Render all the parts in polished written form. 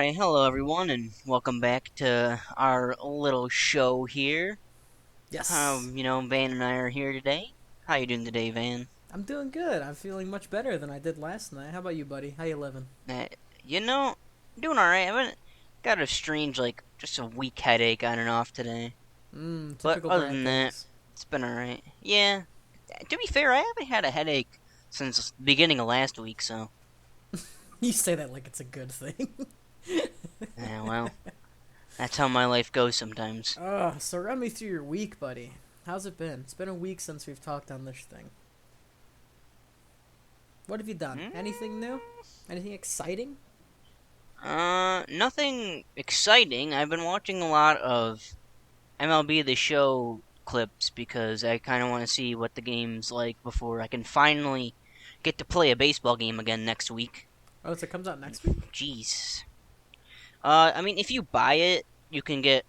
Why, hello everyone, and welcome back to our little show here. Yes, Van and I are here today. How you doing today, Van? I'm doing good. I'm feeling much better than I did last night. How about you, buddy? How you living? Uh, you know, doing alright. I've got a strange, just a weak headache on and off today. But Typical other Brad than that, things. it's been alright. Yeah, to be fair, I haven't had a headache since the beginning of last week, so, You say that like it's a good thing. well, that's how my life goes sometimes. So run me through your week, buddy. How's it been? It's been a week since we've talked on this thing. What have you done? Hmm? Anything new? Anything exciting? Nothing exciting. I've been watching a lot of MLB The Show clips because I kind of want to see what the game's like before I can finally get to play a baseball game again next week. Oh, so it comes out next week? Jeez. I mean, if you buy it, you can get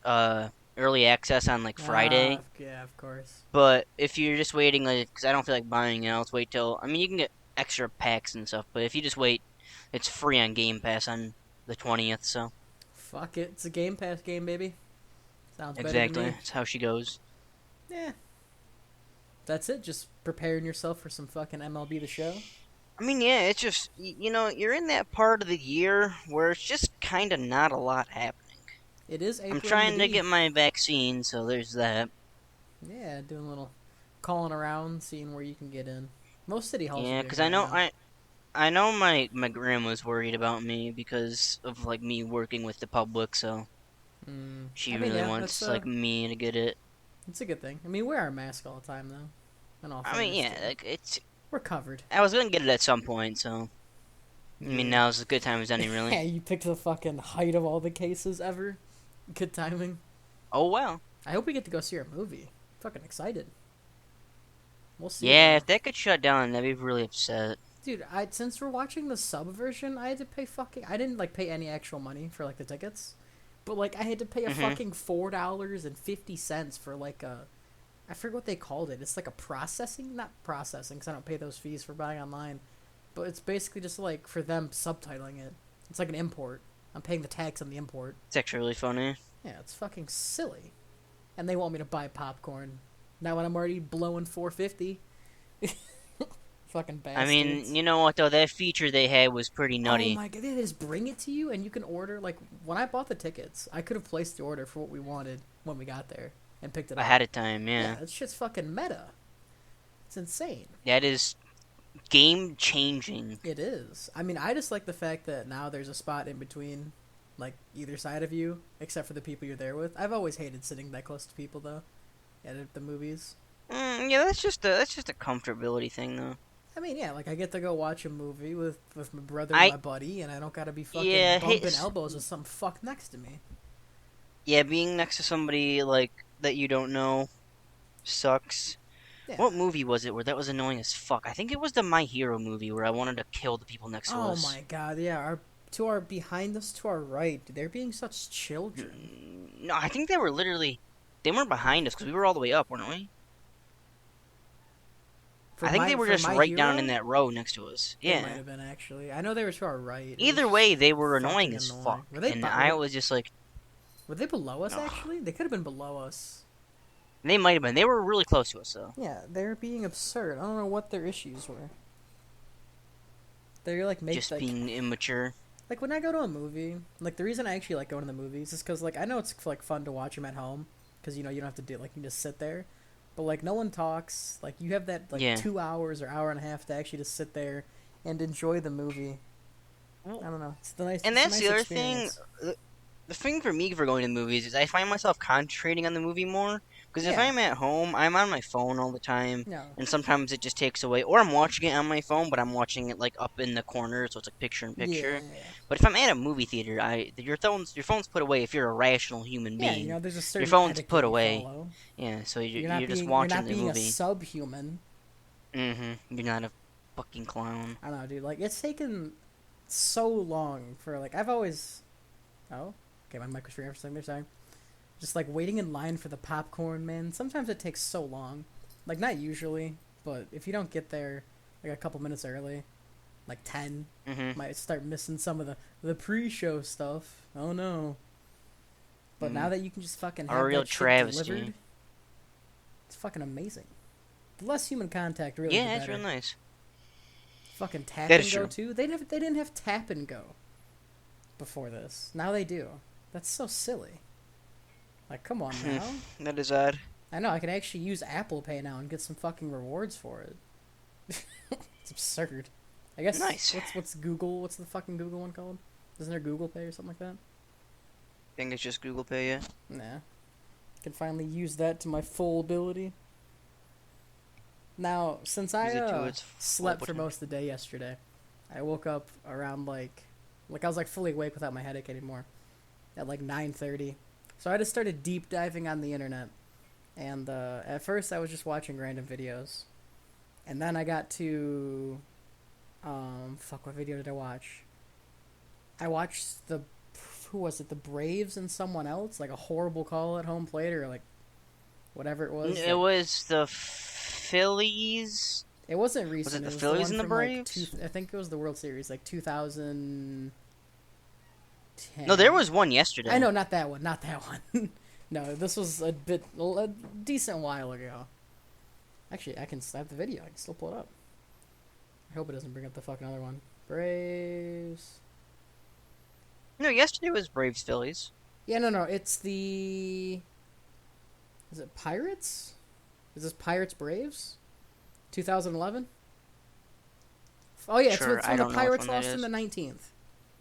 early access on like Friday. Yeah, of course. But if you're just waiting, like, because I don't feel like buying it, I'll just wait till. I mean, you can get extra packs and stuff, but if you just wait, it's free on Game Pass on the 20th. So Fuck it. It's a Game Pass game, baby. Sounds better to exactly, me. that's how she goes. Yeah, that's it. Just preparing yourself for some fucking MLB The Show. I mean, yeah, it's just you're in that part of the year where it's just kind of not a lot happening. It is I'm April in the trying to D. get my vaccine, so there's that. Yeah, doing a little calling around, seeing where you can get in. Most city halls are Yeah, doing because it I right know now. I know my grandma's worried about me because of like me working with the public, so she I mean, really yeah, that's wants like me to get it. it's a good thing. I mean, we wear our mask all the time though. In all I mean, fairness yeah, to you, like it's. we're covered. I was gonna get it at some point, so I mean Yeah. now's as good time as any, Yeah, really. you picked the fucking height of all the cases ever. Good timing. Oh well. I hope we get to go see our movie. Fucking excited. We'll see Yeah, though. if that could shut down, that'd be really upset. Dude, I since we're watching the sub version, I had to pay fucking. I didn't like pay any actual money for like the tickets, but like I had to pay a Mhm. fucking $4.50 for like a. I forget what they called it. It's like a processing, not processing, because I don't pay those fees for buying online, but it's basically just like for them subtitling it. It's like an import. I'm paying the tax on the import. It's actually really funny. Yeah, it's fucking silly. And they want me to buy popcorn. Now when I'm already blowing 450. Fucking I mean, bastards. you know what though? That feature they had was pretty Oh nutty my god, they just bring it to you and you can order like when I bought the tickets, I could have placed the order for what we wanted when we got there and picked it up. ahead of time. Yeah, Yeah, that shit's fucking meta. It's insane. that is game changing. It is. I mean, I just like the fact that now there's a spot in between like either side of you except for the people you're there with. I've always hated sitting that close to people though at the movies. Yeah, that's just a comfortability thing though. I mean, yeah, like I get to go watch a movie with my brother and I my buddy, and I don't gotta be fucking yeah, bumping elbows with some fuck next to me. yeah, being next to somebody like that you don't know sucks. Yeah. What movie was it where that was annoying as fuck? I think it was the My Hero movie where I wanted to kill the people next to Oh us. my god, yeah. Our to our behind us, to our right, they're being such children. No, I think they weren't behind us because we were all the way up, weren't we? I think they were For just my right down in hero, that row next to us. they might Yeah. have been actually. I know they were to our right. It Either was way, they were annoying fucking as annoying. fuck, and I was just like, Were they below us? ugh. Actually, they could have been below us. They might have been. They were really close to us though. Yeah, they're being absurd. I don't know what their issues were. They're like make Just being immature. like when I go to a movie, like the reason I actually like going to the movies is because like I know it's like fun to watch them at home because you know you don't have to do like you just sit there, but like no one talks. Like you have that like Yeah. 2 hours or hour and a half to actually just sit there and enjoy the movie. I Well, don't know. It's the nice. and It's a that's nice the other thing. experience. The thing for me for going to the movies is I find myself concentrating on the movie more. Because if Yeah. I'm at home, I'm on my phone all the time, No. and sometimes it just takes away. Or I'm watching it on my phone, but I'm watching it like up in the corner, so it's like picture in Yeah. picture. But if I'm at a movie theater, your phone's put away if you're a rational human Yeah. You being. know, there's a Your certain phone's put etiquette you away. follow. Yeah, so you're You're you're not just being. You're watching not the being a movie. subhuman. You're not a fucking clown. I don't know, dude. Like it's taken so long for like I've always. Oh. Okay, my mic was free for a second there. Sorry. Just like waiting in line for the popcorn, man. Sometimes it takes so long. Like not usually, but if you don't get there like a couple minutes early, like 10. Mm-hmm. Might start missing some of the pre-show stuff. Oh no. But now that you can just fucking A have real that shit travesty. delivered, it's fucking amazing. The less human contact, really, the Yeah, it's real better. nice. Fucking tap That is and go true. too. They didn't have tap and go before this. Now they do. That's so silly. Like, come on now. That is odd. I know I can actually use Apple Pay now and get some fucking rewards for it. It's absurd. I guess Nice. what's Google? What's the fucking Google one called? Isn't there Google Pay or something like that? I think it's just Google Pay, yeah. Nah. Can finally use that to my full ability. Now, since I Use it to its full slept for potential. most of the day yesterday, I woke up around like I was like fully awake without my headache anymore at like 9:30. So I just started deep diving on the internet. And at first I was just watching random videos. And then I got to fuck, what video did I watch? I watched who was it? The Braves and someone else, like a horrible call at home plate or like whatever it was. It Like was the Phillies. it wasn't Was it recent. the It was the Phillies one and the from like Braves? I think it was the World Series, like 2010. No, there was one I yesterday. know, not that one, not that one. No, this was a decent while ago. Actually, I can slap the video. I can still pull it up. I hope it doesn't bring up the fucking other one. Braves. No, yesterday was Braves Phillies. Yeah, no, it's the. Is it Pirates? Is this Pirates Braves? 2011? Oh yeah, Sure, it's I when the don't know which Pirates one that lost in is. the 19th.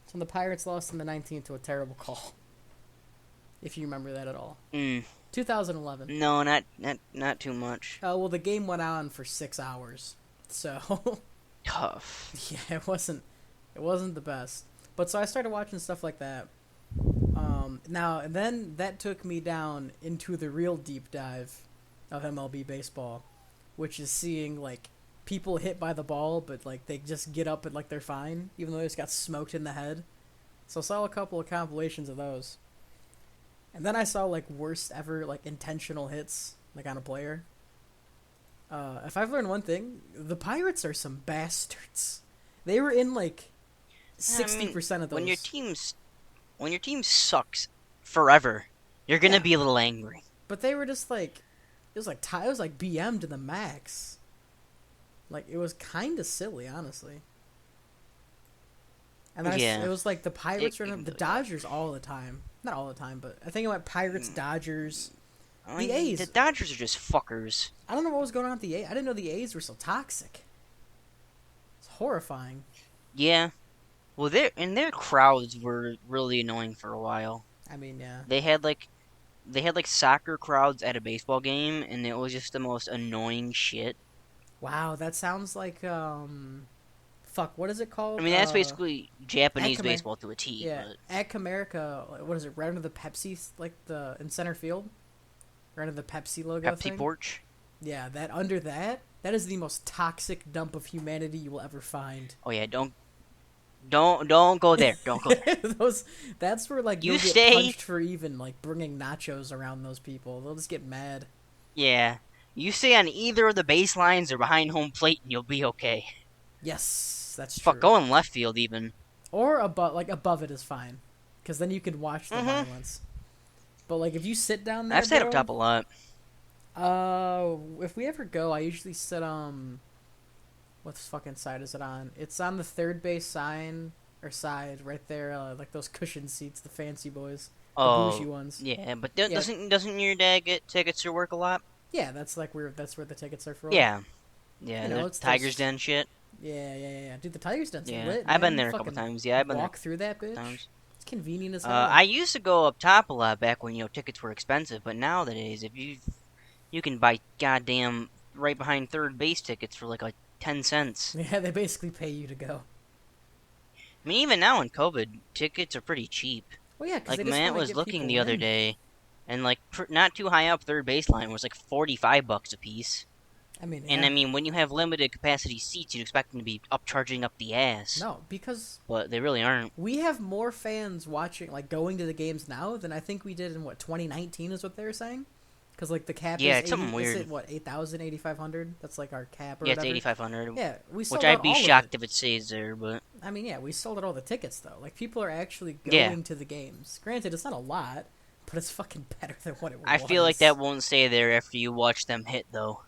It's when the Pirates lost in the 19th to a terrible call. If you remember that at all. Mm, 2011. no, not too much. Well, the game went on for 6 hours, so Tough. yeah, it wasn't the best. But so I started watching stuff like that. Now and then that took me down into the real deep dive of MLB baseball, which is seeing like people hit by the ball, but like they just get up and like they're fine, even though they just got smoked in the head. So I saw a couple of compilations of those, and then I saw like worst ever like intentional hits like on a player. If I've learned one thing, the Pirates are some bastards. They were in like I mean, 60% of when your those. team's when your team sucks forever, you're gonna Yeah, be a little angry. but they were just like it was like BM to the max. Like it was kind of silly, honestly. And then Yeah, it was like the Pirates it were can the really go. Dodgers all the time. Not all the time, but I think it went Pirates, Mm, Dodgers, I the mean, the A's. Dodgers are just fuckers. I don't know what was going on with the A's. I didn't know the A's were so toxic. It's horrifying. Yeah. Well, their crowds were really annoying for a while. I mean, yeah. They had like they had like soccer crowds at a baseball game, and it was just the most annoying shit. Wow, that sounds like fuck, what is it I called? mean, that's basically At Japanese Comer- baseball to a T, yeah, but at Comerica, what is it? Right under the Pepsi, like the in center field, right under the Pepsi logo Pepsi thing. Porch. Yeah, that under that is the most toxic dump of humanity you will ever find. Oh yeah, don't go there. Don't go there. Those that's where like You you'll get stay. punched for even like bringing nachos around those people. They'll just get mad. Yeah, you stay on either of the baselines or behind home plate, and you'll be okay. Yes, that's Fuck, true. go in left field even. Or above it is fine, because then you can watch the Mhm. violence. But like if you sit down there, I've sat up bro. top a lot. If we ever go, I usually sit what fucking side is it on? It's on the third base sign or side right there, like those cushion seats, the fancy boys, the bougie Oh, ones. yeah, but Yeah, doesn't your dad get tickets to work a lot? yeah, that's where the tickets are for. Yeah, yeah, You know, the it's Tigers those. Den shit. Yeah. Dude, the Tiger's Den's Yeah, lit, I've been man. You there a couple fucking times. Yeah, I've been there walk through that a couple bitch. times. It's convenient as hell. I used to go up top a lot back when tickets were expensive, but nowadays if you can buy goddamn right behind third base tickets for like 10 cents. Yeah, they basically pay you to go. I mean, even now in COVID, tickets are pretty cheap. Well, yeah, because Like they just Matt want to was get looking people the other in. day, and like not too high up third baseline was like $45 a piece. I mean, And I yeah. mean, when you have limited capacity seats, you'd expect them to be charging up the ass, No, because but they really aren't. we have more fans watching, like going to the games now than I think we did in what 2019 is what they were saying. Because Because like the cap Yeah, is it's something 80. Is weird. it what 8,000, 8,500? That's like our cap or Yeah, it's whatever. 8,500, Yeah, we which sold out I'd be all of it. shocked if it stays there, but I mean, yeah, we sold out all the tickets though. Like people are actually yeah. going to the games. Granted, it's not a lot, but it's fucking better than what it I feel like that was. won't stay there after you watch them hit, though.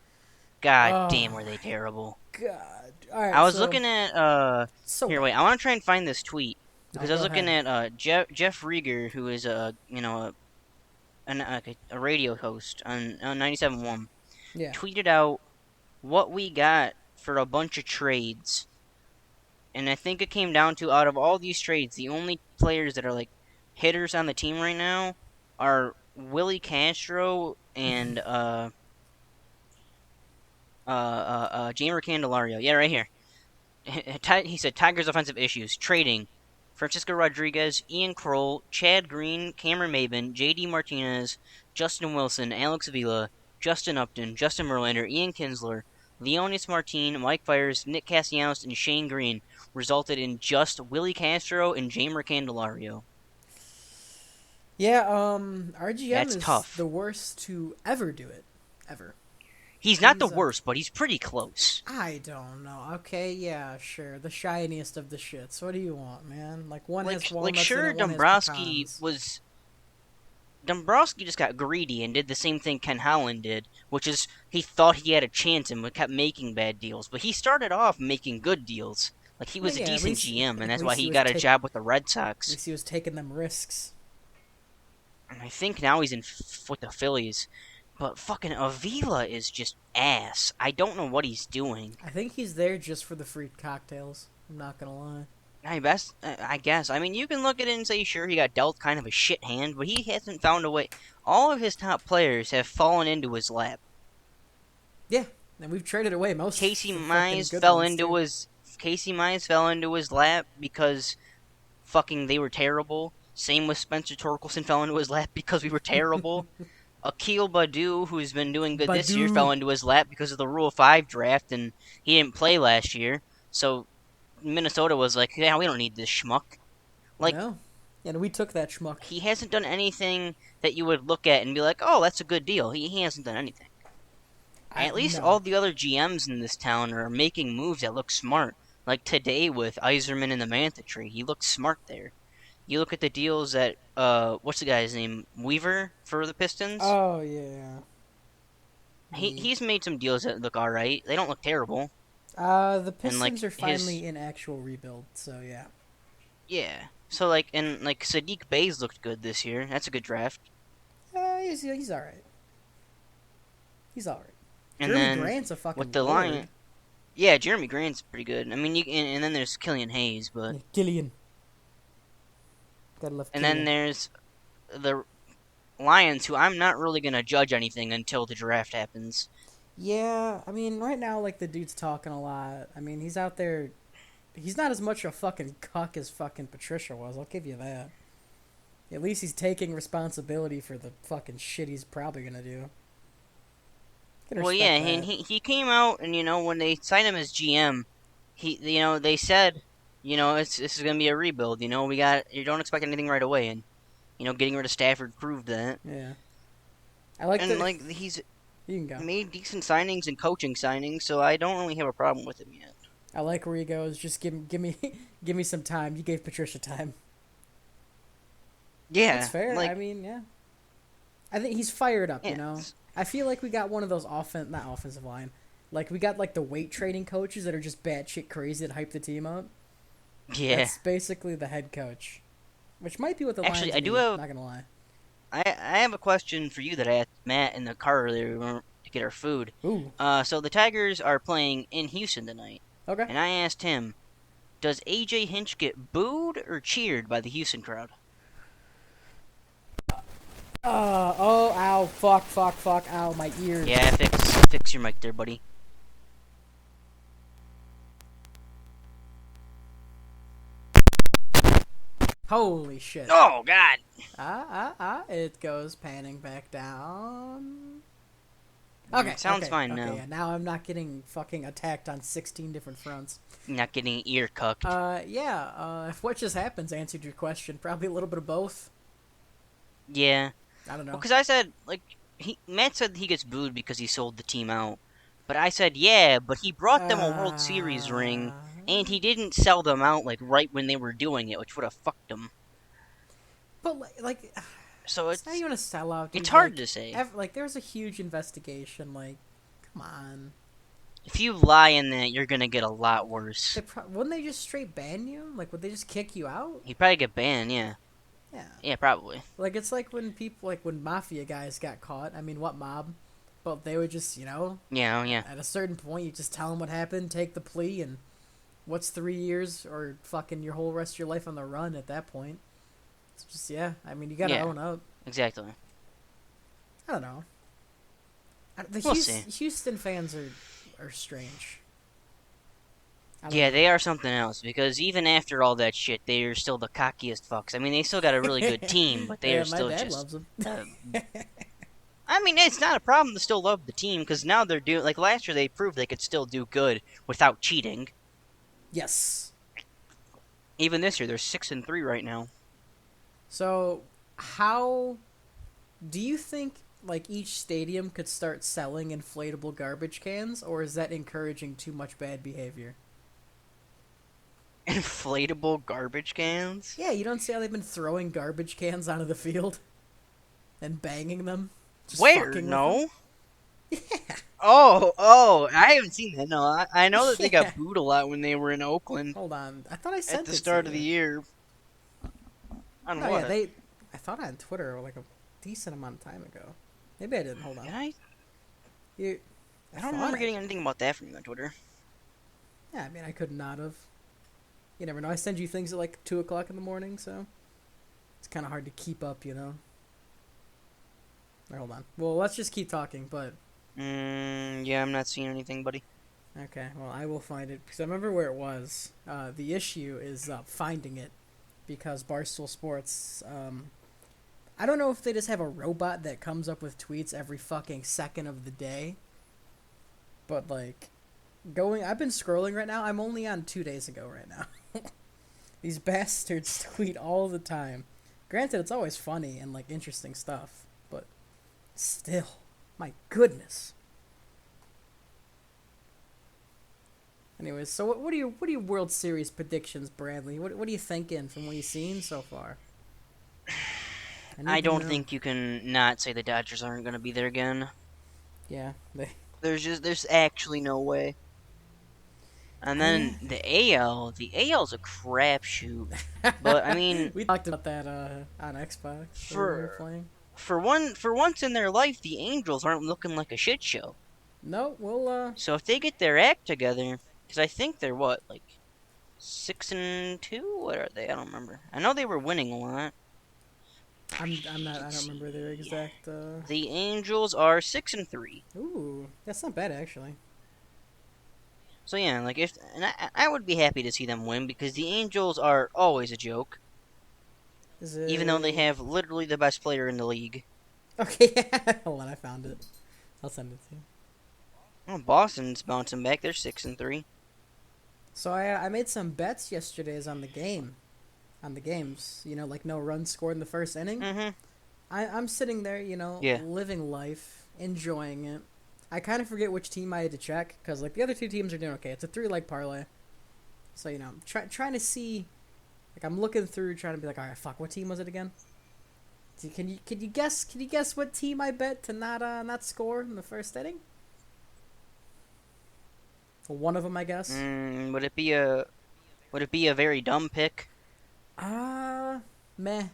God damn, Oh were they my terrible. god! All I right, was so looking at, so here, wait, bad. I want to try and find this tweet. Oh, Because I was go looking ahead. at, Jeff Rieger, who is a radio host on 97.1, Yeah. tweeted out what we got for a bunch of trades. And I think it came down to, out of all these trades, the only players that are like hitters on the team right now are Willie Castro and Jamer Candelario. Yeah, right here. He said Tigers offensive issues trading Francisco Rodriguez, Ian Kroll, Chad Green, Cameron Maben, J.D. Martinez, Justin Wilson, Alex Vila, Justin Upton, Justin Verlander, Ian Kinsler, Leonis Martin, Mike Fiers, Nick Castellanos, and Shane Green resulted in just Willie Castro and Jamer Candelario. Yeah. RGM That's is tough. the worst to ever do it, ever. He's not the He's worst, but he's pretty close. I don't know. Okay, yeah, sure. The shiniest of the shits. What do you want, man? Like one has Like walnuts in sure, it, one has Dombrowski pecans. was Dombrowski just got greedy and did the same thing Ken Holland did, which is he thought he had a chance and kept making bad deals. But he started off making good deals. Like he I mean, was a yeah, at decent least GM, and at that's why least he got a job with the Red Sox. he was taking them risks. And I think now he's in with the Phillies. But fucking Avila is just ass. I don't know what he's doing. I think he's there just for the free cocktails. I'm not gonna lie. I guess. I mean, you can look at it and say, sure, he got dealt kind of a shit hand, but he hasn't found a way. All of his top players have fallen into his lap. Yeah, and we've traded away most Casey the fucking Mize good fell ones into too. his Casey Mize fell into his lap because fucking they were terrible. Same with Spencer Torkelson fell into his lap because we were terrible. Akil Badu, who's been doing good this year, Badu. fell into his lap because of the Rule 5 draft, and he didn't play last year. So Minnesota was like, yeah, we don't need this schmuck. Like, No, and we took that schmuck. he hasn't done anything that you would look at and be like, oh, that's a good deal. He hasn't done anything. I At least no. all the other GMs in this town are making moves that look smart. Like today with Iserman and the Mantha tree, he looked smart there. You look at the deals that what's the guy's name? Weaver for the Pistons. Oh yeah. The He's made some deals that look alright. They don't look terrible. the And Pistons like are his finally in actual rebuild. So yeah. yeah. So like and like Sadiq Bey's looked good this year. That's a good draft. He's all right. He's all right. And Jeremy then Grant's a with fucking the lord. Lion, yeah, Jeremy Grant's pretty good. I mean, and then there's Killian Hayes, but Yeah, Gillian. Gotta love and then Gillian. there's the Lions, who I'm not really gonna judge anything until the draft happens. Yeah, I mean, right now, like, the dude's talking a lot. I mean, he's out there. He's not as much a fucking cuck as fucking Patricia was. I'll give you that. At least he's taking responsibility for the fucking shit he's probably gonna do. Can Well, yeah, respect and that. he came out, and when they signed him as GM, they said, this is gonna be a rebuild. You don't expect anything right away, and getting rid of Stafford proved that. Yeah, I like And that. like he's You can go. made decent signings and coaching signings, so I don't really have a problem with him yet. I like where he goes. Just give me, give me some time. You gave Patricia time. That's Yeah, fair. I like mean, yeah. I think he's fired up. You yeah, know. I feel like we got one of those not offensive line. Like we got like the weight training coaches that are just batshit crazy that hype the team up. yeah. That's basically the head coach, which might be what the Actually, Lions I do need. have Not gonna lie. I have a question for you that I asked Matt in the car earlier to get our food. Ooh. So the Tigers are playing in Houston tonight, Okay. and I asked him, does AJ Hinch get booed or cheered by the Houston crowd? Oh. Ow. Fuck. Ow. My ears. Yeah, fix your mic there, buddy. Holy shit. Oh God! It goes panning back down. Okay. Sounds fine Okay. now. Yeah. Now I'm not getting fucking attacked on 16 different fronts. Not getting ear cucked. Yeah. If what just happens answered your question, probably a little bit of both. Yeah. I don't Well, know. because I said, like, Matt said he gets booed because he sold the team out. But I said, yeah, but he brought them a World Series ring, Uh, and he didn't sell them out like right when they were doing it, which would have fucked them. but like, So it's not even a sellout, it's dude. hard to say. Like there's a huge investigation. Like, come on. If you lie in that, you're gonna get a lot worse. Wouldn't they just straight ban you? Like, would they just kick you out? He'd probably get banned, yeah. Yeah. Yeah, probably. Like it's like when people like when mafia guys got caught. I mean, what mob? But they would just Yeah, yeah. at a certain point you just tell them what happened, take the plea, and what's 3 years or fucking your whole rest of your life on the run at that point. It's just yeah. I mean, you gotta Yeah, own up. exactly. I don't know. The We'll see. Houston fans are strange. I don't Yeah, know. they are something else because even after all that shit, they are still the cockiest fucks. I mean, they still got a really good team, but they are Yeah, my still dad just. loves them. Uh, I mean, it's not a problem to still love the team because now they're doing like last year. They proved they could still do good without cheating. Yes. Even this year, they're 6-3 right now. So, how do you think like each stadium could start selling inflatable garbage cans, or is that encouraging too much bad behavior? Inflatable garbage cans. Yeah, you don't see how they've been throwing garbage cans onto the field and banging them, just Where? fucking with them. No. Oh, I haven't seen that. No, I know that they Yeah. got booed a lot when they were in Oakland Hold on, I thought I at sent the it to start of the you. year. On No, yeah, what? they. I thought on Twitter like a decent amount of time ago. Maybe I didn't. Hold on. Did I? You. I I don't thought remember I getting did. anything about that from you on Twitter. Yeah, I mean, I could not have. You never know. I send you things at like 2 o'clock in the morning, so it's kind of hard to keep up, you know. Right, hold on. Well, let's just keep talking. But Yeah, I'm not seeing anything, buddy. okay, well, I will find it because I remember where it was. The issue is finding it because Barstool Sports. I don't know if they just have a robot that comes up with tweets every fucking second of the day, but like I've been scrolling right now. I'm only on 2 days ago right now. These bastards tweet all the time. Granted, it's always funny and like interesting stuff, but still, my goodness. Anyways, so what are your World Series predictions, Bradley? What are you thinking from what you've seen so far? I I need to don't know. think you can not say the Dodgers aren't going to be there again. Yeah, There's actually no way. And yeah. then the AL's a crapshoot. But I mean, We talked about that on Xbox when we were for playing. for once in their life, the Angels aren't looking like a shit show. No, we'll So if they get their act together, because I think they're what like 6-2. What are they? I don't remember. I know they were winning a lot. I'm not. I Let's don't remember their see. exact. The Angels are 6-3. Ooh, that's not bad actually. So yeah, like if and I would be happy to see them win because the Angels are always a joke, Is even though they it have literally the best player in the league. okay? Hold on, I found it. I'll send it to you. Well, Boston's bouncing back. They're 6-3. So I made some bets yesterday's on the game, on the games. You know, like no runs scored in the first inning. Mhm. I'm sitting there, Yeah. living life, enjoying it. I kind of forget which team I had to check because like the other two teams are doing okay. It's a 3-leg parlay, so I'm trying to see. Like I'm looking through, trying to be like, all right, fuck, what team was it again? Can you guess? Can you guess what team I bet to not score in the first inning? Well, one of them, I guess. Would it be a very dumb pick? Ah, meh.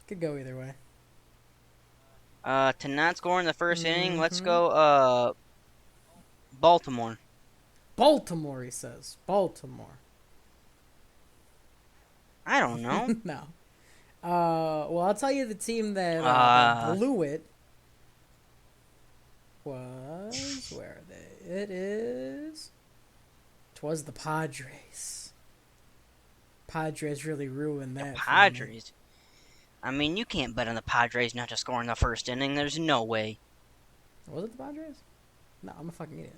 Could go either way. To not score in the first inning. Let's Mm-hmm. go. Baltimore. Baltimore, he says. Baltimore. I don't know. No. Well, I'll tell you the team that Uh, blew it was where are they? It is. Twas the Padres. Padres really ruined the that for me. Padres. I mean, you can't bet on the Padres not to score in the first inning. There's no way. Was it the Padres? No, I'm a fucking idiot.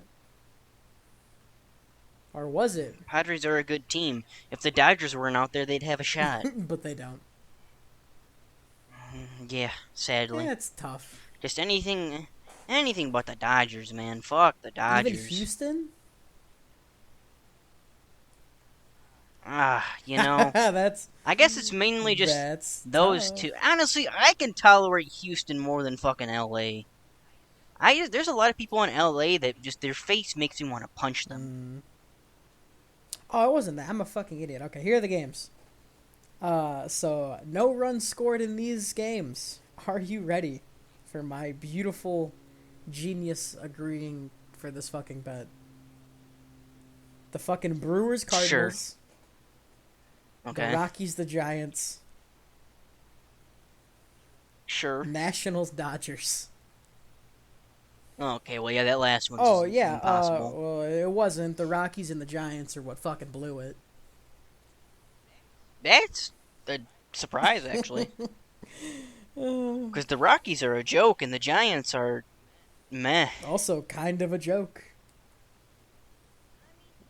Or was it? Padres are a good team. If the Dodgers weren't out there, they'd have a shot. But they don't. Yeah, sadly. Yeah, it's tough. Just anything but the Dodgers, man. Fuck the Even Dodgers. Houston? Ah, that's I guess it's mainly just that's those tough. two. Honestly, I can tolerate Houston more than fucking LA. There's a lot of people in LA that just their face makes me want to punch them. Mm. Oh, it wasn't that. I'm a fucking idiot. Okay, here are the games. So no runs scored in these games. Are you ready for my beautiful genius agreeing for this fucking bet? The fucking Brewers Sure. Cardinals, the Okay. Rockies the Giants, Sure. Nationals Dodgers. Okay, well yeah, that last one's Oh just yeah, impossible. well it wasn't. The Rockies and the Giants are what fucking blew it. That's a surprise actually. Because the Rockies are a joke and the Giants are meh. Also kind of a joke.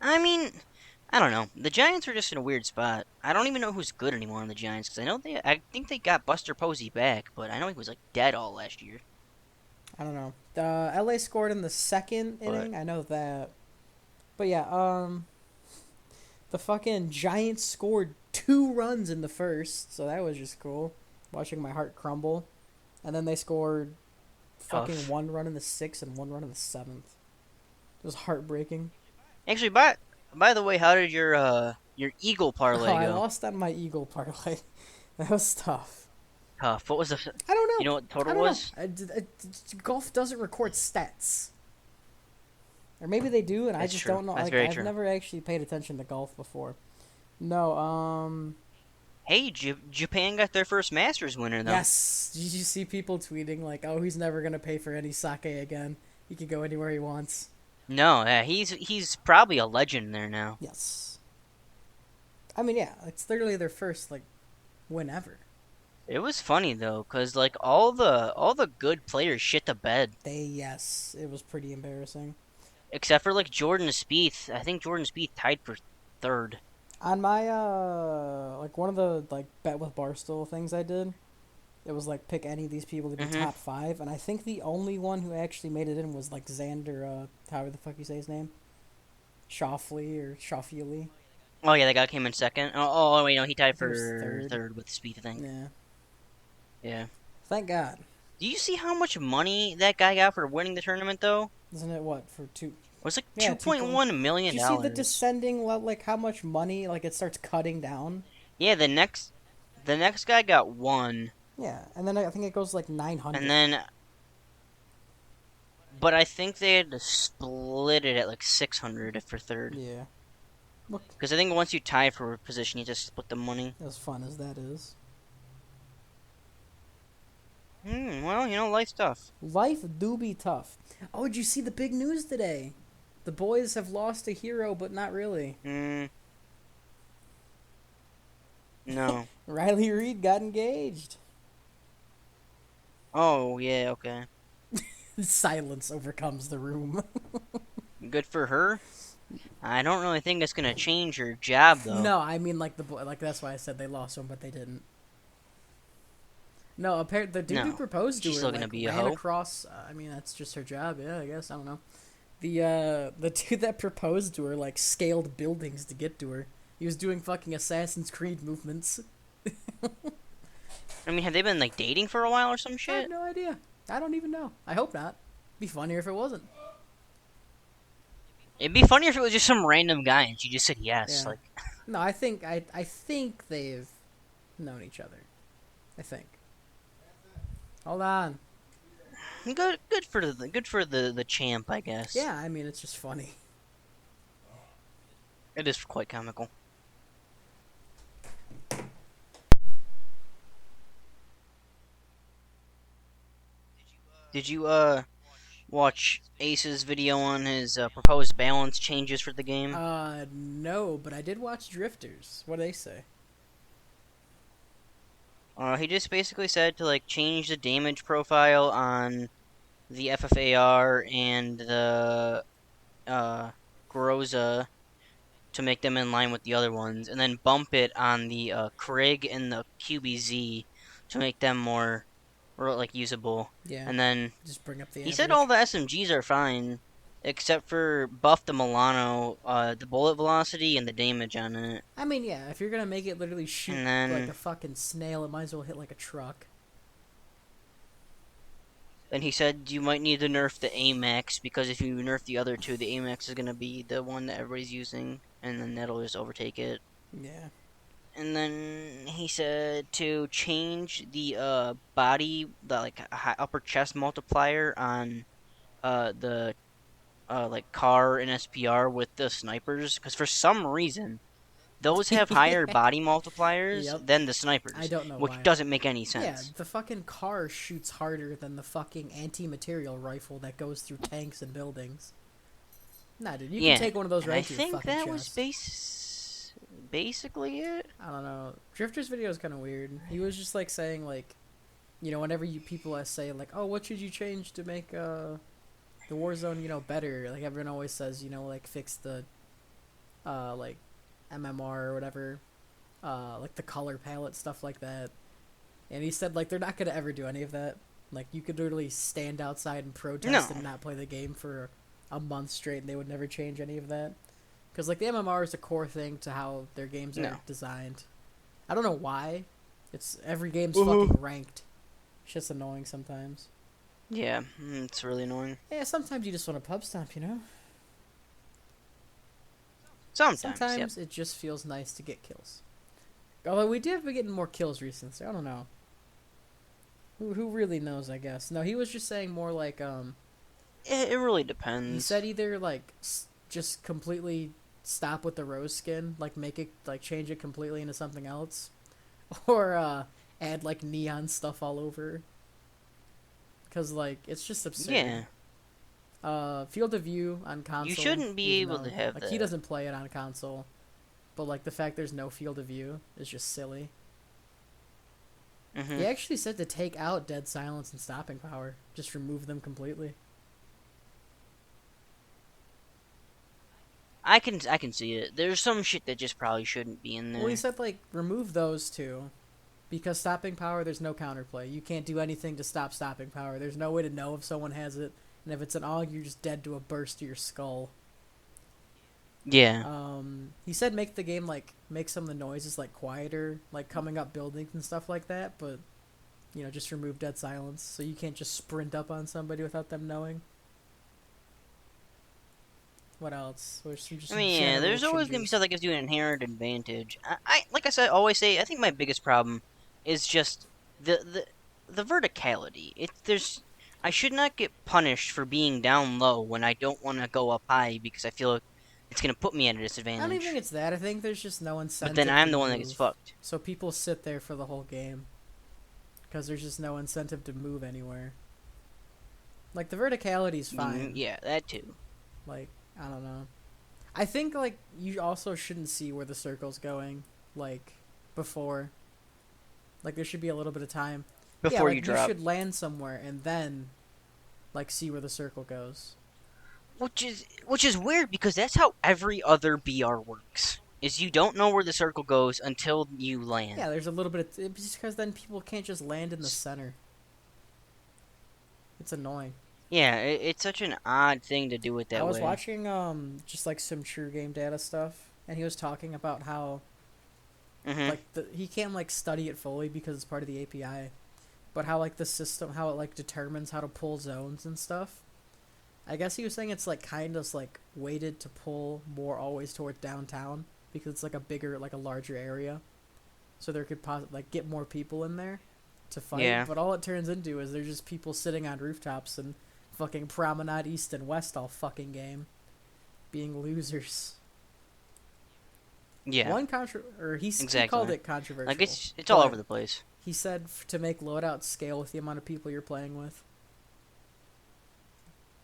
I mean, I don't know. The Giants are just in a weird spot. I don't even know who's good anymore on the Giants because I think they got Buster Posey back, but I know he was like dead all last year. I don't know. LA scored in the second But inning. I know that. But yeah, the fucking Giants scored 2 runs in the first, so that was just cool. Watching my heart crumble. And then they scored fucking tough. 1 run in the sixth and 1 run in the seventh. It was heartbreaking. Actually, by the way, how did your Eagle Oh, parlay I go? lost on my Eagle parlay. That was tough. Tough. What was the? I don't You know. know what the I total don't know. was? Golf doesn't record stats. Or maybe they do, and I That's just true. don't know. That's Like, very I've true. never actually paid attention to golf before. No, Hey, Japan got their first Masters winner though. yes. Did you see people tweeting, like, oh, he's never going to pay for any sake again? He can go anywhere he wants. No, yeah, he's probably a legend there now. Yes. I mean, yeah, it's literally their first, like, win ever. It was funny though, cause like all the good players shit the bed, Yes, it was pretty embarrassing. except for like Jordan Spieth. I think Jordan Spieth tied for third. On my, like, one of the, like, bet with Barstool things I did, it was, like, pick any of these people to be Mm-hmm. top 5, and I think the only one who actually made it in was, like, Xander, however the fuck you say his name? Shoffley or Schauffele. Oh yeah, that guy came in second. Wait, no, he I tied think it was for third. third with Spieth, I think. Yeah. Yeah. Thank God. Do you see how much money that guy got for winning the tournament though? Isn't it what for two? It was like Yeah, two two point point. one Did million you see the dollars. descending like how much money like it starts cutting down? Yeah, the next guy got one, Yeah, and then I think it goes like 900. and then but I think they had to split it at like 600 for third. Yeah. Look, Because I think once you tie for a position, you just split the money. as fun as that is, Well, light stuff. life do be tough. Oh, did you see the big news today? The boys have lost a hero, but not really. No. Riley Reed got engaged. Oh, yeah, okay. Silence overcomes the room. Good for her. I don't really think it's gonna change her job, though. No, I mean like the boy. Like that's why I said they lost one, but they didn't. No, apparently the dude who No. proposed to She's her still gonna like be a ran hoe. across. I mean, that's just her job. Yeah, I guess I don't know. The dude that proposed to her like scaled buildings to get to her. He was doing fucking Assassin's Creed movements. I mean, have they been, like, dating for a while or some I have shit? no idea. I don't even know. I hope not. Be funnier if it wasn't. It'd be funnier if it was just some random guy and she just said yes. Yeah. Like, No, I think they've known each other. I think. Hold on. good for the champ, I guess. Yeah, I mean it's just funny. It is quite comical. Did you, watch Ace's video on his proposed balance changes for the game? No, but I did watch Drifters. What do they say? He just basically said to like change the damage profile on the FFAR and the uh, Groza to make them in line with the other ones, and then bump it on the Krig and the QBZ to make them more or like usable. Yeah, And then just bring up the he said all average. the SMGs are fine, except for buff the Milano, the bullet velocity and the damage on it. I mean, yeah, if you're gonna make it literally shoot And like a then fucking snail, it might as well hit like a truck. he said you might need to nerf the AMAX because if you nerf the other two, the AMAX is gonna be the one that everybody's using, and then that'll just overtake it. Yeah. And then he said to change the body, the like upper chest multiplier on the like car and SPR with the snipers, because for some reason those have higher Yeah. body multipliers Yep. than the I snipers, don't know which why. doesn't make any Yeah, sense. the fucking car shoots harder than the fucking anti-material rifle that goes through tanks and buildings. Nah, dude, you can Yeah, take one of those and I right to your think fucking that was chest. basically it. I don't know. Drifter's video is kind of weird. He was just like saying like, whenever you people say like, oh, what should you change to make the Warzone better? Like everyone always says, like fix the like MMR or whatever, like the color palette stuff like that. And he said like they're not gonna ever do any of that. Like you could literally stand outside and protest No, and not play the game for a month straight, and they would never change any of that. Because like the MMR is a core thing to how their games are no. designed. I don't know why. It's every game's Uh-huh. fucking ranked. It's just annoying sometimes. Yeah, it's really annoying. Yeah, sometimes you just want to pub stomp. Sometimes, yep. Sometimes it just feels nice to get kills. Although we did be getting more kills recently, so I don't know. Who really knows? I guess no. He was just saying more like It really he depends. said either like just completely stop with the rose skin, like make it like change it completely into something else, or add like neon stuff all over. Cause like it's just absurd. Yeah, Field of view on you console, shouldn't be even able to though have like he that. doesn't play it on console, but like the fact there's no field of view is just silly. Hmm. He actually said to take out dead silence and stopping power, just remove them completely. I can see it. There's some shit that just probably shouldn't be in Well, he there. said like remove those two, because stopping power there's no counterplay. You can't do anything to stop stopping power. There's no way to know if someone has it, and if it's an AUG, you're just dead to a burst to your skull. Yeah. He said make the game like make some of the noises like quieter, like coming up buildings and stuff like that, but just remove dead silence so you can't just sprint up on somebody without them knowing. What else? There's some I just mean, yeah, general there's always gonna be changes. stuff that gives you an inherent advantage. I like I said, always say, I think my biggest problem is just the verticality. I should not get punished for being down low when I don't want to go up high because I feel like it's gonna put me at a I don't even think disadvantage. it's that. I think there's just no But then incentive to I'm the one that gets move. fucked. So people sit there for the whole game because there's just no incentive to move anywhere. Like the verticality's fine. Yeah, that too. Like I don't know. I think like you also shouldn't see where the circle's going like before. Like there should be a little bit of time. Yeah, Before you like you drop, should land somewhere and then like see where the circle goes. which is weird because that's how every other BR works. Is you don't know where the circle goes until you Yeah, land. there's a little bit of it's just because then people can't just land in the center. It's annoying. Yeah, it's such an odd thing to do it I that was way. watching just like some true game data stuff, and he was talking about how Hmm. like he can't like study it fully because it's part of the API, but how like the system how it like determines how to pull zones and stuff. I guess he was saying it's like kind of like weighted to pull more always towards downtown because it's like a bigger like a larger area, so there could like get more people in there to fight. Yeah, But all it turns into is there's just people sitting on rooftops and fucking promenade east and west all fucking game, being losers. yeah, One contra or he called exactly. it Like controversial, it's all over but the place. he said to make loadouts scale with the amount of people you're playing with.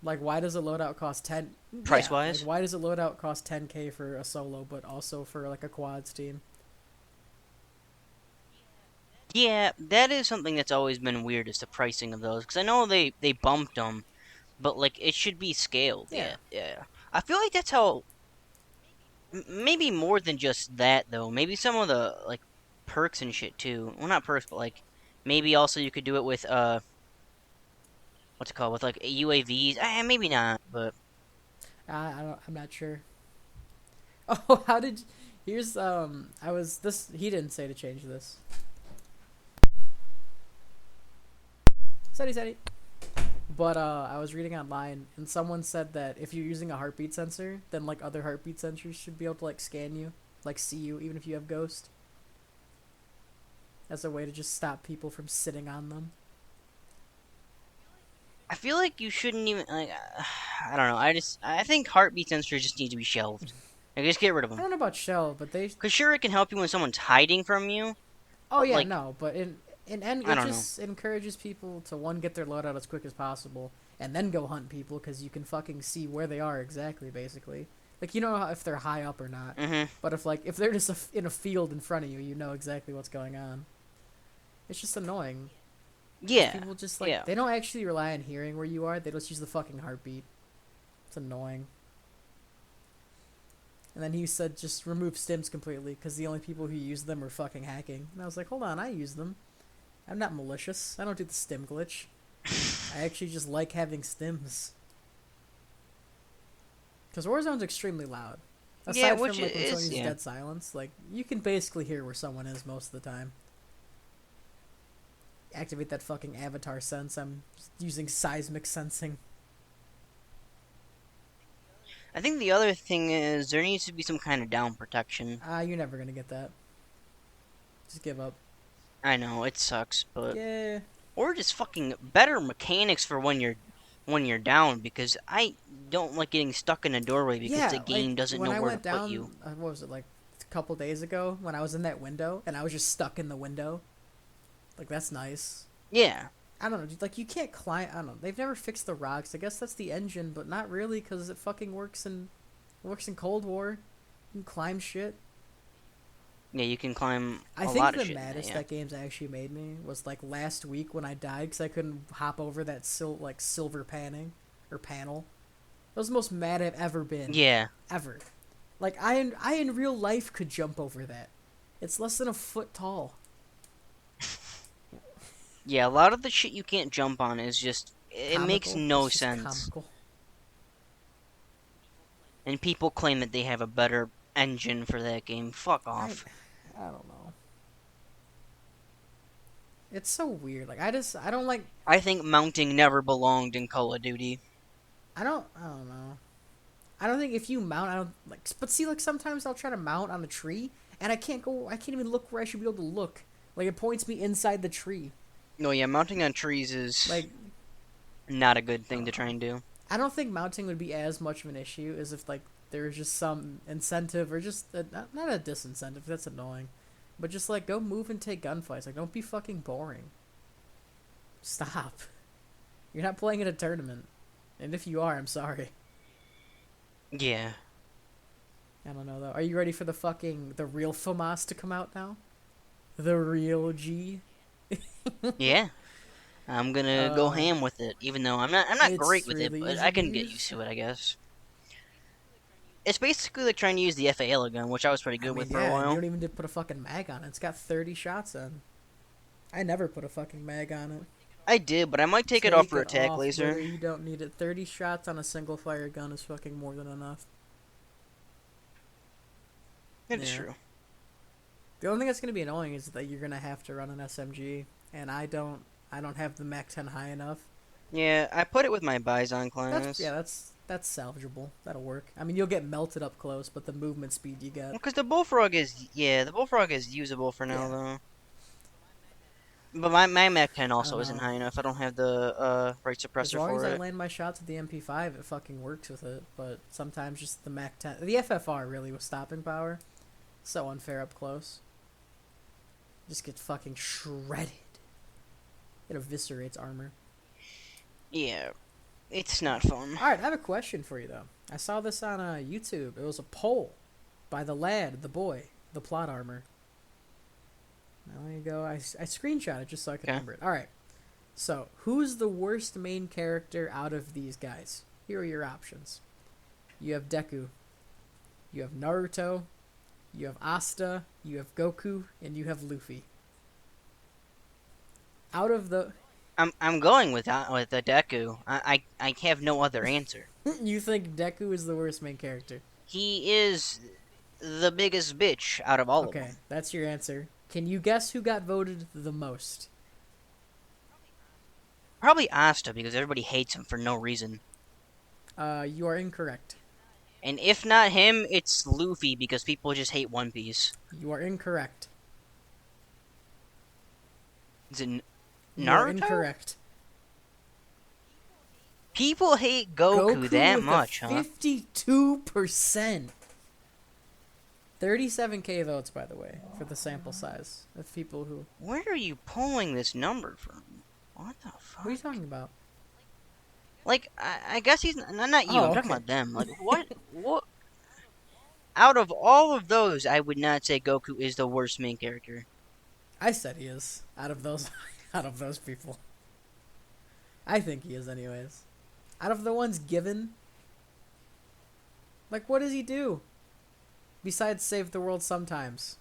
Like, why does a loadout cost 10? Price Yeah, like wise. why does a loadout cost 10K for a solo, but also for like a quads team? Yeah, that is something that's always been weird is the pricing of those because I know they bumped them, but like it should be scaled. Yeah, Yeah, yeah. I feel like that's how maybe more than just that though. Maybe some of the like perks and shit too. Well, not perks, but like Maybe also you could do it with what's it called? With like UAVs. Maybe not, but I don't. I'm not sure. Oh, how did? Here's I was this. He didn't say to change this. Steady. But I was reading online, and someone said that if you're using a heartbeat sensor, then like other heartbeat sensors should be able to like scan you, like see you, even if you have Ghost, as a way to just stop people from sitting on them. I feel like you shouldn't even like. I don't know. I think heartbeat sensors just need to be shelved. Like just get rid of I them. don't know about Shell, but they. Cause sure it can help you when someone's hiding from you, Oh but yeah, like no, but in end I it don't know. just encourages people to one get their load out as quick as possible, and then go hunt people because you can fucking see where they are exactly, basically. Like you know how, if they're high up or not, Mhm. but if they're just in a field in front of you, you know exactly what's going on. It's just annoying. Because Yeah. people just like Yeah. they don't actually rely on hearing where you are. They just use the fucking heartbeat. It's annoying. And then he said just remove stims completely because the only people who use them are fucking hacking. And I was like, hold on, I use them. I'm not malicious. I don't do the stim glitch. I actually just like having stims. Because Warzone's extremely loud. Yeah. Aside Which from like when someone is uses yeah. dead silence, like you can basically hear where someone is most of the time. Activate that fucking avatar sense. I'm using seismic sensing. I think the other thing is there needs to be some kind of down protection. You're never gonna get that. Just give up. I know it sucks, but Yeah. or just fucking better mechanics for when you're down because I don't like getting stuck in a doorway because the Yeah, like game doesn't when know I where to went put you. down, what was it, like a couple days ago when I was in that window and I was just stuck in the window? Like, that's nice. Yeah. I don't know, dude, like, you can't climb. I don't know. They've never fixed the rocks. I guess that's the engine, but not really because it fucking works in Cold War. You can climb shit. Yeah, you can climb I a think lot of the shit in that, maddest yeah. that game's actually made me was like last week when I died because I couldn't hop over that silver panning or panel. That was the most mad I've ever been, Yeah. ever. Like I in real life could jump over that. It's less than a foot tall. Yeah, a lot of the shit you can't jump on is just it makes Comical. no It's just sense. comical. And people claim that they have a better engine for that game. Fuck I off. I don't know. It's so weird. Like I don't like I think mounting never belonged in Call of Duty. I don't know. I don't think if you mount I don't like but see like sometimes I'll try to mount on a tree and I can't even look where I should be able to look. Like it points me inside the tree. No, yeah, mounting on trees is Like not a good I thing don't to try know. and do. I don't think mounting would be as much of an issue as if like there was just some incentive or just not a disincentive. That's annoying, but just like go move and take gunfights. Like don't be fucking boring. Stop. You're not playing in a tournament, and if you are, I'm sorry. Yeah. I don't know though. Are you ready for the real Famas to come out now? The real G. Yeah. I'm gonna go Uh, ham with it, even though I'm not great it's with it, really but easy I to can get use. used to it, I guess. It's basically like trying to use the FAL again, which I was pretty I good mean, with for a yeah, and you while. don't even put a fucking mag on it. It's got 30 shots in. I never put a fucking mag on it. I did, but I might take it off Take for it attack off, laser. brother. You don't need it. 30 shots on a single fire gun is fucking more than enough. That is Yeah. true. The only thing that's gonna be annoying is that you're gonna have to run an SMG, and I don't have the Mac 10 high enough. Yeah, I put it with my Bison That's yeah, class. that's salvageable. That'll work. I mean, you'll get melted up close, but the movement speed you get. Well, because the bullfrog is usable for now Yeah. though. But my Mac 10 I don't also isn't know. high enough. I don't have the right As suppressor long as for I it. land my shots with the MP5, it fucking works with it. But sometimes just the Mac 10, the FFR really with stopping power, so unfair up close. Just gets fucking shredded. It eviscerates armor. Yeah, it's not fun. All right, I have a question for you though. I saw this on YouTube. It was a poll by the lad, the boy, the plot armor. Now there you go. I screenshot it just so I can Okay. remember it. All right. So, who's the worst main character out of these guys? Here are your options. You have Deku, you have Naruto, you have Asta, you have Goku, and you have Luffy. Out of the, I'm going with the Deku. I have no other answer. you think Deku is the worst main character? He is the biggest bitch out of all of Okay, them. that's your answer. Can you guess who got voted the most? Probably Asta because everybody hates him for no reason. You are incorrect. And if not him, it's Luffy because people just hate One Piece. You are incorrect. Is it You are Naruto? incorrect. People hate Goku Goku that with a much, huh? 52%. 37K votes, by the way, for the sample size of people who. Where are you pulling this number from? What the What are you fuck? talking about? Like, I guess he's not you. I'm Oh, talking okay. about them. Like, what? What? Out of all of those, I would not say Goku is the worst main character. I said he is out of those, out of those people. I think he is, anyways. Out of the ones given, like, what does he do besides save the world sometimes?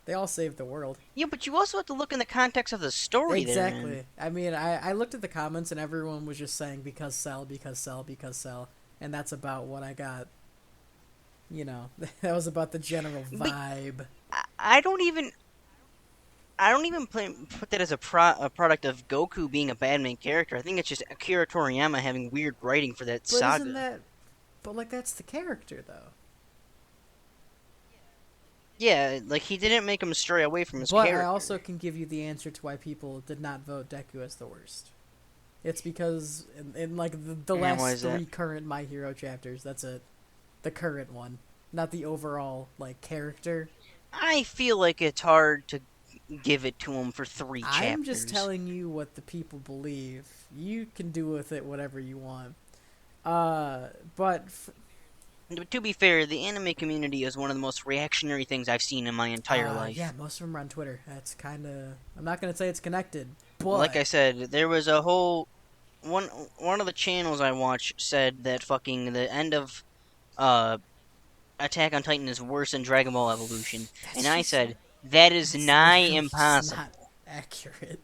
They all save the world. Yeah, but you also have to look in the context of the story they're in. Exactly. I mean, I looked at the comments and everyone was just saying because Cell, because Cell, because Cell, and that's about what I got. You know, that was about the general But vibe. I don't even. I don't even put that as a product of Goku being a bad main character. I think it's just Akira Toriyama having weird writing for that But isn't saga. that? But like that's the character though. Yeah, like he didn't make him stray away from his But I also character. can give you the answer to why people did not vote Deku as the worst. It's because in like the And why last is that? three current My Hero chapters, that's it. The current one, not the overall like character. I feel like it's hard to give it to him for three I'm just chapters. telling you what the people believe. You can do with it whatever you want. But But to be fair, the anime community is one of the most reactionary things I've seen in my entire yeah, life. most of them are on Twitter. That's kind of. I'm not gonna say it's connected, Like but I said, there was a whole one of the channels I watch said that fucking the end of uh Attack on Titan is worse than Dragon Ball Evolution, and that's I just said that is that's nigh literally just not impossible. accurate.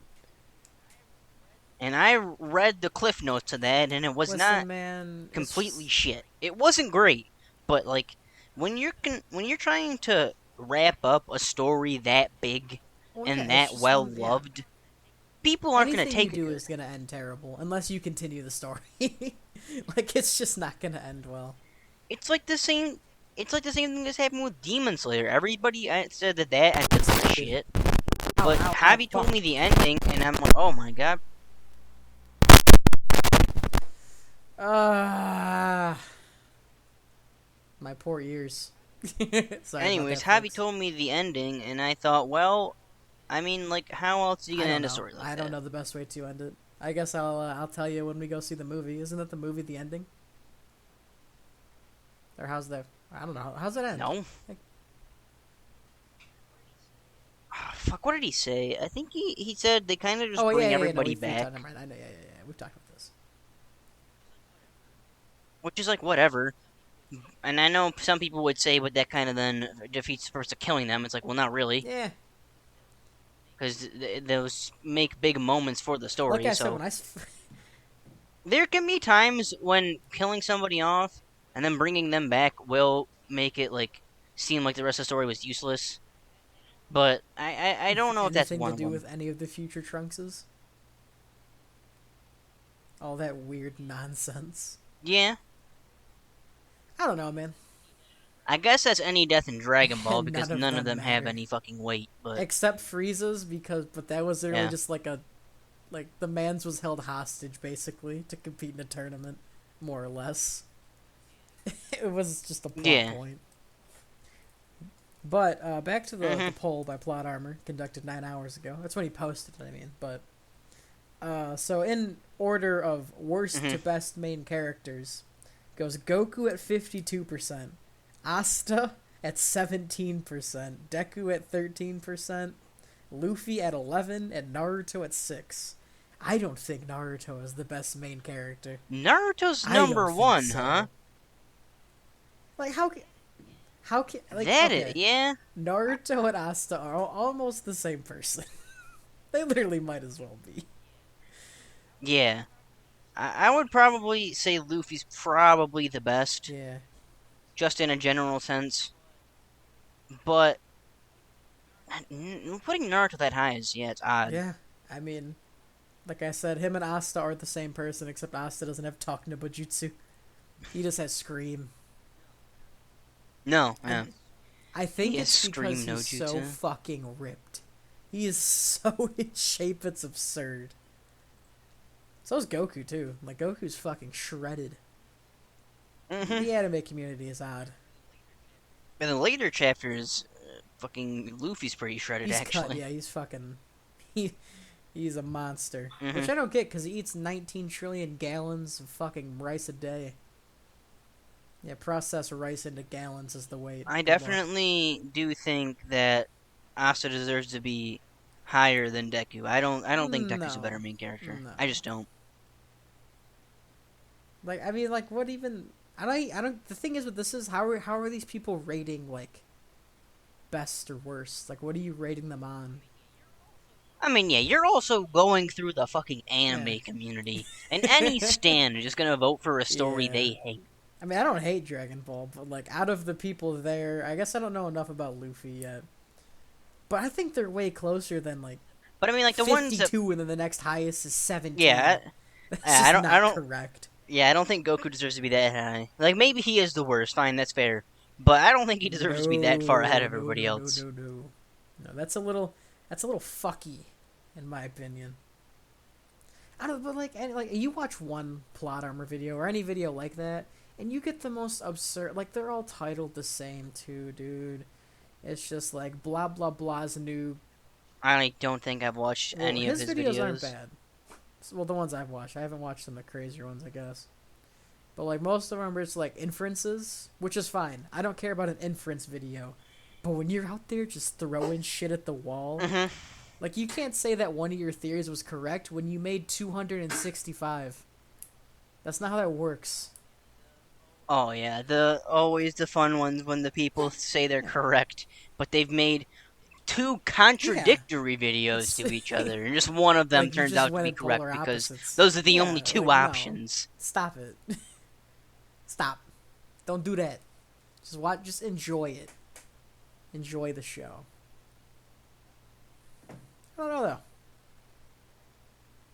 And I read the cliff notes to that, and it was Listen, not man, it's completely just shit. It wasn't great, but like when you're trying to wrap up a story that big well, yeah, and it's that just well one. Yeah, loved, people aren't gonna anything you take it do good. is gonna end terrible unless you continue the story. Like it's just not gonna end well. It's like the same. It's like the same thing that's happened with Demon Slayer. Everybody said that that ended like Dude, shit, ow, but ow, ow, Javi told fuck. me the ending, and I'm like, oh my god. Ah, my poor ears. Sorry about Anyways, that, Javi folks. told me the ending, and I thought, well, I mean, like, how else are you I gonna don't end a know. story like I don't that? know the best way to end it. I guess I'll tell you when we go see the movie. Isn't that the movie the ending? Or how's that? I don't know. How's it end? No. Like, Ah, fuck, what did he say? I think he said they kind of just oh yeah, bring yeah, yeah. No, everybody we've talked. back, Never mind. I know. Yeah, yeah, yeah. We've talked about this. which is like whatever. And I know some people would say, but that kind of then defeats the purpose of killing them. It's like, well, not really, Yeah. because those make big moments for the Like story. I said, So when I there can be times when killing somebody off and then bringing them back will make it like seem like the rest of the story was useless. But I don't know if that's anything to one of do them. with any of the future Trunkses, all that weird nonsense. Yeah, I don't know, man. I guess that's any death in Dragon Ball because None of none of them them have matter any fucking weight. But except Frieza's but that was literally yeah, just like the man's was held hostage basically to compete in a tournament, more or less. It was just a plot yeah. point. But back to the Mhm. poll by Plot Armor conducted 9 hours ago. That's when he posted it. I mean, but so in order of worst to Mhm. best main characters, goes Goku at 52%, Asta at 17%, Deku at 13%, Luffy at 11, and Naruto at 6. I don't think Naruto is the best main character. Naruto's I don't number think one, huh? so. Like how can like That is, okay, yeah. Naruto and Asta are almost the same person. They literally might as well be. Yeah, I would probably say Luffy's probably the best, Yeah. just in a general sense. But putting Naruto that high is, yeah, it's odd. Yeah. I mean, like I said, him and Asta are the same person, except Asta doesn't have talking to Bujutsu. He just has Scream. No, And yeah, I he think has it's because Scream no he's so Jutsu. fucking ripped. He is so in shape, it's absurd. So is Goku, too. Like, Goku's fucking shredded. Mm-hmm. The anime community is odd. In the later chapters, fucking Luffy's pretty shredded, He's cut, actually. yeah, he's fucking. He, he's a monster. Mm-hmm. Which I don't get, because he eats 19 trillion gallons of fucking rice a day. Yeah, processed rice into gallons is the weight. I Good luck. definitely do think that Asa deserves to be higher than Deku. I don't think Deku's a better No. main character. No. I just don't. Like, I mean, like, what even. I don't. The thing is with this is, how are these people rating, like, best or worst? Like, what are you rating them on? I mean, yeah, you're also going through the fucking Yeah. anime community, and any stan is just gonna vote for a story Yeah. they hate. I mean, I don't hate Dragon Ball, but, like, out of the people there, I guess I don't know enough about Luffy yet. But I think they're way closer than, like, But I mean, like the ones that, 52, and then the next highest is 17. yeah, That's I just don't, I not don't, correct. yeah, I don't think Goku deserves to be that high. Like maybe he is the worst, fine, that's fair, but I don't think he deserves to be that far ahead No, of no, everybody no, no, else. no, no. No, that's a little fucky, in my opinion. I don't, but like you watch one plot armor video or any video like that, and you get the most absurd. Like they're all titled the same too, dude. It's just like blah blah blah's new. I don't think I've watched Well, any of his his videos aren't videos. bad. Well, the ones I've watched, I haven't watched some of the crazier ones, I guess. But like most of them are just like inferences, which is fine. I don't care about an inference video. But when you're out there just throwing shit at the wall, Hmm. like you can't say that one of your theories was correct when you made 265. That's not how that works. Oh yeah, the always the fun ones when the people say they're Yeah. correct, but they've made two Yeah. contradictory videos It's to each other, and just one of them like you turns just out to went be in correct polar because opposites. those are the only Yeah, two like no. options. Stop it. Stop. Don't do that. Just watch, just enjoy it. Enjoy the show. I don't know though.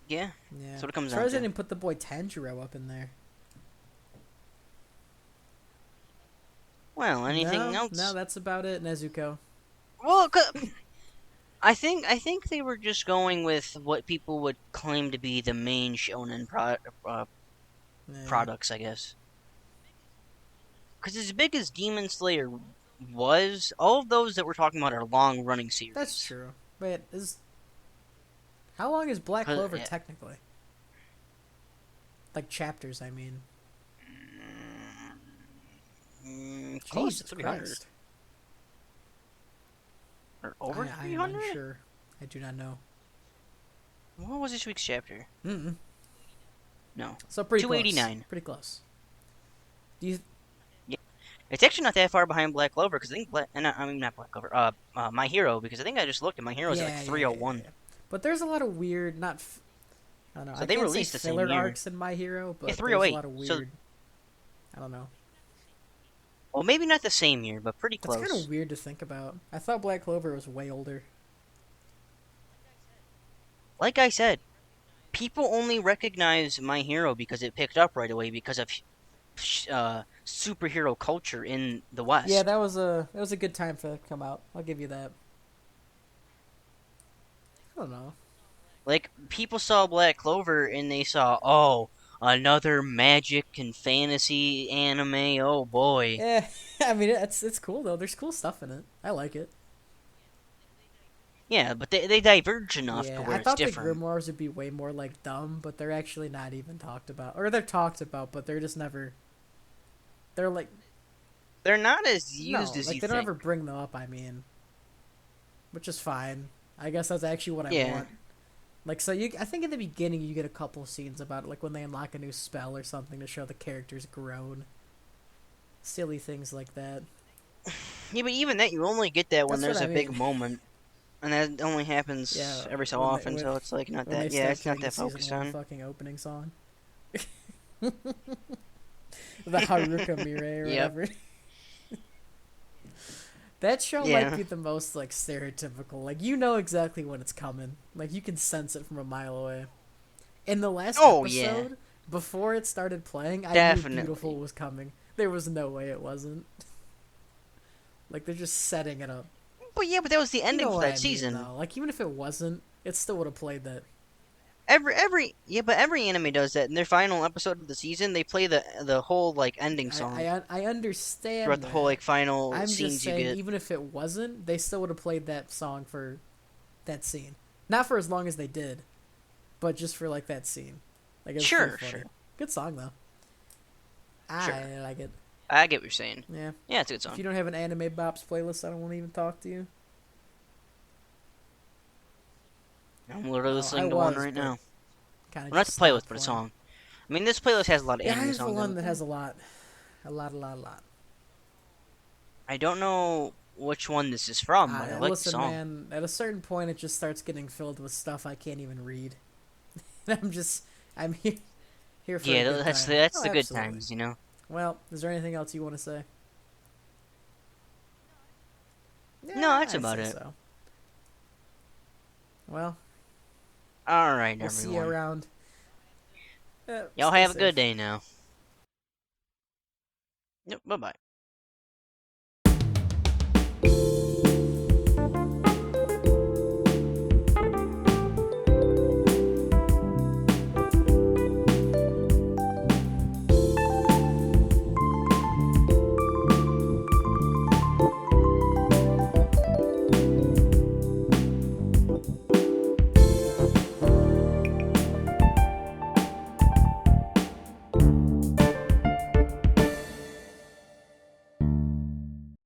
Yeah, Yeah. that's what it comes down Surprised I to. didn't put the boy Tanjiro up in there. Well, anything No, no, else? that's about it, Nezuko. Well, I think they were just going with what people would claim to be the main shonen Yeah. products, I guess. Because as big as Demon Slayer was, all of those that we're talking about are long-running That's series. true. Wait, is how long is Black 'Cause, Clover yeah, technically? Like chapters, I mean. close to Jesus 300 Christ. or I over I am 300. unsure. I do not know. What was this week's chapter? Mm-mm. No, So pretty close. 289. Pretty close. Do you? Yeah, it's actually not that far behind Black Clover because I think I mean not Black Clover. My Hero because I think I just looked at My Hero's at like Yeah, yeah, yeah, yeah, 301. yeah. But there's a lot of weird, not. I don't know. So I they can't say released the same filler year. arcs in My Hero, Yeah, but there's a 308. lot of So weird. I don't know. well, maybe not the same year, but pretty That's kind close. of weird to think about. I thought Black Clover was way older. Like I said, people only recognize My Hero because it picked up right away because of superhero culture in the Yeah, West. that was a good time for that to come out. I'll give you that. I don't know. Like people saw Black Clover and they saw, oh, another magic and fantasy anime. Oh boy. Yeah, I mean it's cool though. There's cool stuff in it. I like it. Yeah, but they diverge enough to Yeah, where I it's thought the different. grimoires would be way more like dumb, but they're actually not even talked about, or they're talked about, but they're just never. They're like They're not as used no, as like you they don't think. ever bring them up. I mean, which is fine. I guess that's actually what I Yeah. want. Like so, I think in the beginning you get a couple scenes about it, like when they unlock a new spell or something to show the character's grown. Silly things like that. Yeah, but even that, you only get that when That's what there's I a big mean. moment. and that only happens Yeah, every so often, so it's like not when they that. Yeah, start it's not playing the that season focused one on. fucking opening song, the Haruka Mirai or Yep. whatever. That show might Yeah. be the most like stereotypical. Like you know exactly when it's coming. Like you can sense it from a mile away. In the last Oh yeah. episode, before it started playing, I knew Beautiful Definitely. was coming. There was no way it wasn't. Like they're just setting it up. But yeah, but that was the You ending know for what that I mean, season. though. Like even if it wasn't, it still would have played that. But every anime does that. In their final episode of the season, they play the whole like ending song I throughout understand the whole that. like final I'm just scenes you saying, get. even if it wasn't, they still would have played that song for that scene. Not for as long as they did, but just for like that scene. Like it was pretty Sure, funny. sure, Good song though. I sure. like it. I get what you're saying. Yeah. Yeah, it's a good If song. you don't have an anime bops playlist, I don't want to even talk to you. I'm literally Oh, I listening to one was, right but now. kind of Well, not just the playlist, stopped but a playing. song. I mean, this playlist has a lot of Yeah, I anime have songs on one it, that though. has a lot. I don't know which one this is from, but I like the Listen, song. man. At a certain point, it just starts getting filled with stuff I can't even read. I'm just, I'm here for a Yeah, good time. that's Oh, the good absolutely. times, you know. Well, is there anything else you want to say? No, Yeah, that's I'd about say it. so. Well, All right, we'll see you everyone. around. Y'all Stay have a good safe. day now. Yep. Bye bye.